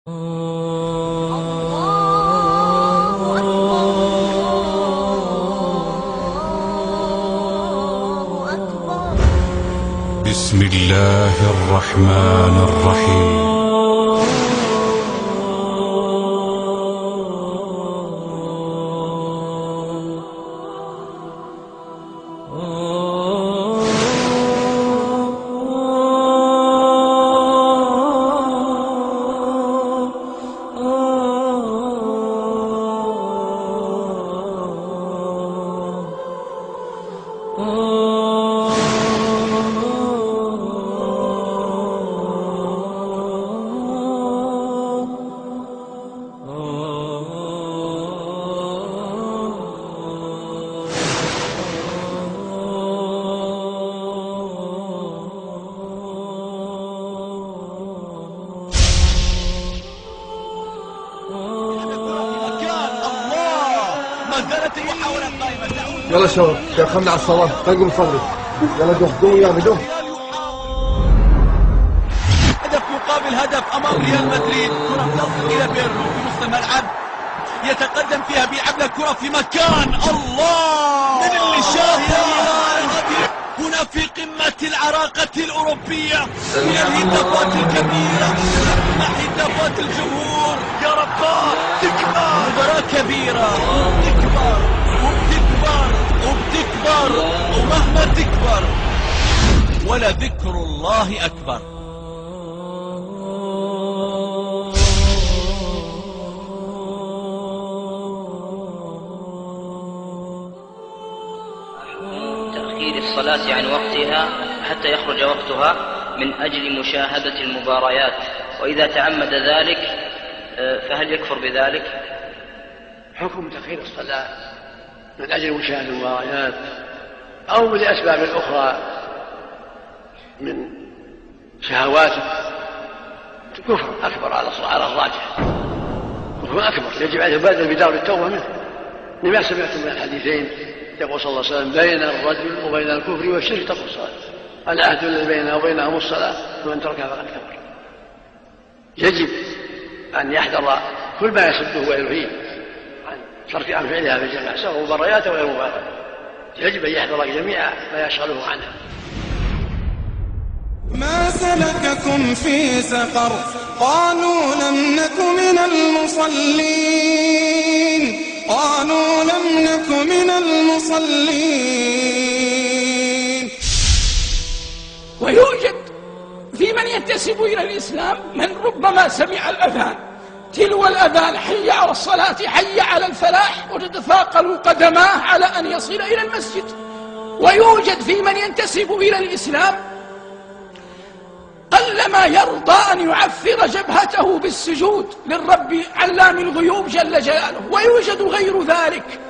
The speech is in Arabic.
بسم الله الرحمن الرحيم. يلا شباب دخلنا على الصلاة، تقوم نصلي. يلا دم يا دم. هدف مقابل هدف امام ريال مدريد. كرة تصل الى بيرلو في نصف الملعب، يتقدم فيها بيلعب له كرة في مكان. الله من اللي شاهدها هنا في قمة العراقة الأوروبية، من الهتافات الكبيرة، مع هتافات الجمهور. يا رباه تكبر مباراة كبيرة، وبتكبر وبتكبر وبتكبر، ومهما تكبر ولا ذكر الله أكبر. تأخير الصلاة عن وقتها حتى يخرج وقتها من أجل مشاهدة المباريات، وإذا تعمد ذلك فهل يكفر بذلك؟ حكم تأخير الصلاة من أجل مشاهدة المباريات أو لأسباب أخرى من شهوات كفر أكبر على الراجح، كفر أكبر يجب عليه البادر بدار التوبة منه. لما سمعتم من الحديثين يقول صلى الله عليه وسلم: بين الرجل وبين الكفر والشرك ترك الصلاة، العهد الذي بيننا وبينهم الصلاة، فمن تركها فقد كفر. يجب أن يحذر كل ما يصده ويلهيه عن فعلها في الجماعة، سواء مباريات أو غير مباريات. يجب أن يحذر جميع ما يشغله عنها. ما سلككم في سقر؟ قالوا لم نك من المصلين. قالوا لم نك من المصلين. ويوجد في من ينتسب إلى الإسلام من ربما سمع الأذان، تلو الأذان حي على الصلاة حي على الفلاح، وتتثاقل قدماه على أن يصل إلى المسجد. ويوجد في من ينتسب إلى الإسلام قلما يرضى أن يعفر جبهته بالسجود للرب علام الغيوب جل جلاله. ويوجد غير ذلك